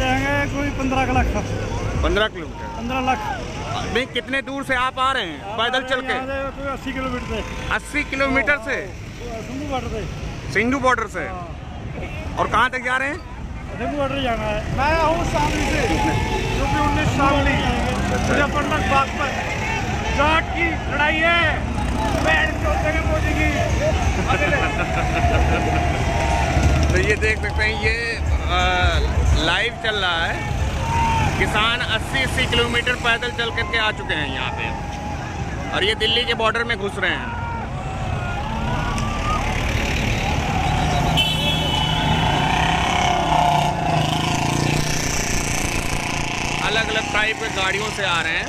जाएंगे कोई 15 लाख। 15 किलोमीटर? 15 लाख। नहीं, कितने दूर से आप आ रहे हैं पैदल चल के? कोई 80 किलोमीटर से। 80 किलोमीटर से? सिंधु बॉर्डर से। सिंधु बॉर्डर से। और कहाँ तक जा रहे हैं? सिंधु बॉर्डर जाना है। मैं हूँ शामली से, यूपी 19 शामली, मुजफ्फरनगर बाग पर जाट की लड़ाई है, मोदी की। तो ये देख सकते हैं, ये लाइव चल रहा है। किसान 80 किलोमीटर पैदल चल करके आ चुके हैं यहाँ पे, और ये दिल्ली के बॉर्डर में घुस रहे हैं। अलग अलग टाइप के गाड़ियों से आ रहे हैं।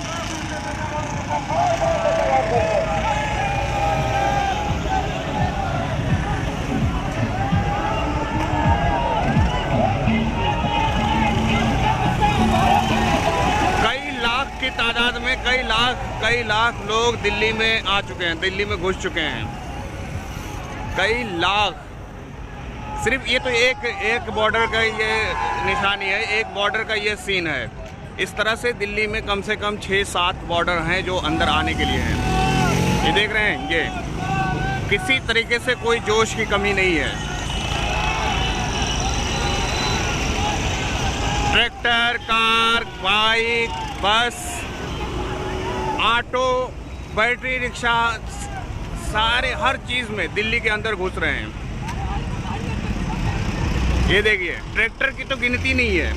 की तादाद में कई लाख लोग दिल्ली में आ चुके हैं, दिल्ली में घुस चुके हैं। कई लाख। सिर्फ ये तो एक बॉर्डर का ये निशानी है, एक बॉर्डर का ये सीन है। इस तरह से दिल्ली में कम से कम 6-7 बॉर्डर हैं जो अंदर आने के लिए हैं। ये देख रहे हैं, ये किसी तरीके से कोई जोश की कमी नहीं है। ट्रैक्टर, कार, बाइक, बस, ऑटो, बैटरी रिक्शा, सारे हर चीज में दिल्ली के अंदर घुस रहे हैं। ये देखिए, ट्रैक्टर की तो गिनती नहीं है।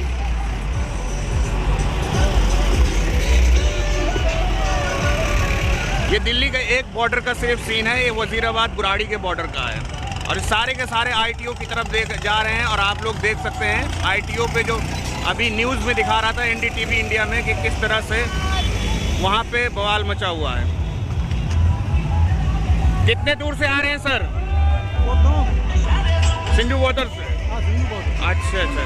ये दिल्ली का एक बॉर्डर का सिर्फ सीन है, ये वजीराबाद बुराड़ी के बॉर्डर का है। और सारे के सारे आईटीओ की तरफ जा रहे हैं। और आप लोग देख सकते हैं आईटीओ पे जो अभी न्यूज़ में दिखा रहा था एनडीटीवी इंडिया में कि किस तरह से वहाँ पे बवाल मचा हुआ है। कितने दूर से आ रहे हैं सर? सिंधु बॉर्डर से। अच्छा अच्छा।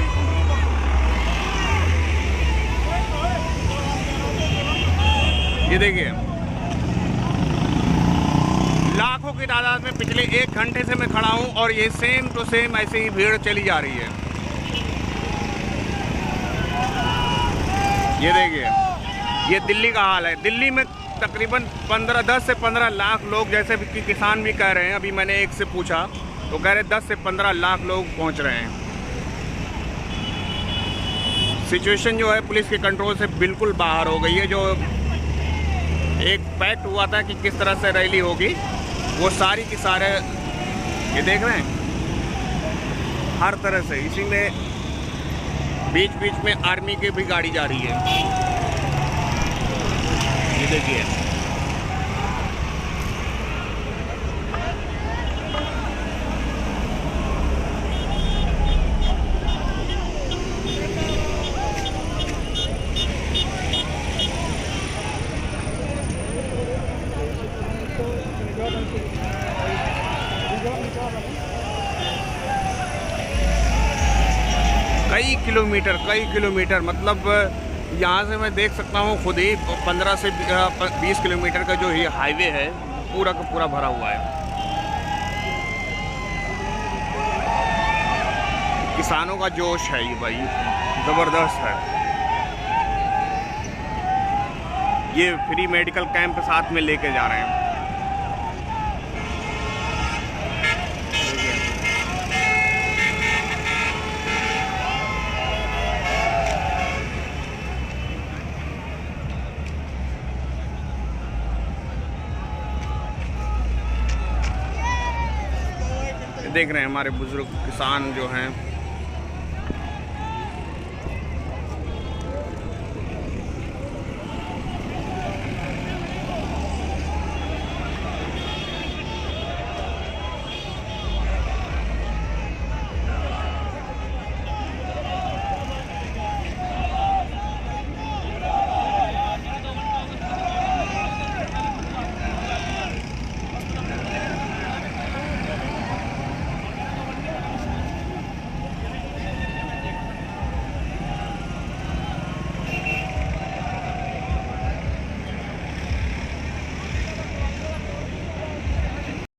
ये देखिए, लाखों की तादाद में पिछले 1 घंटे से मैं खड़ा हूँ और ये सेम टू सेम ऐसे ही भीड़ चली जा रही है। ये देखिए, ये दिल्ली का हाल है। दिल्ली में तकरीबन 10 से 15 लाख लोग, जैसे कि किसान भी कह रहे हैं, अभी मैंने एक से पूछा तो कह रहे 10 से 15 लाख लोग पहुंच रहे हैं। सिचुएशन जो है पुलिस के कंट्रोल से बिल्कुल बाहर हो गई है। जो एक पैक्ट हुआ था कि किस तरह से रैली होगी, वो सारी की सारे ये देख रहे हैं हर तरह से। इसी में बीच बीच में आर्मी की भी गाड़ी जा रही है। ये देखिए, कई किलोमीटर मतलब यहाँ से मैं देख सकता हूँ खुद ही 15 से 20 किलोमीटर का जो ये हाईवे है पूरा का पूरा भरा हुआ है। किसानों का जोश है ये भाई, ज़बरदस्त है। ये फ्री मेडिकल कैंप साथ में लेके जा रहे हैं। देख रहे हैं हमारे बुजुर्ग किसान जो हैं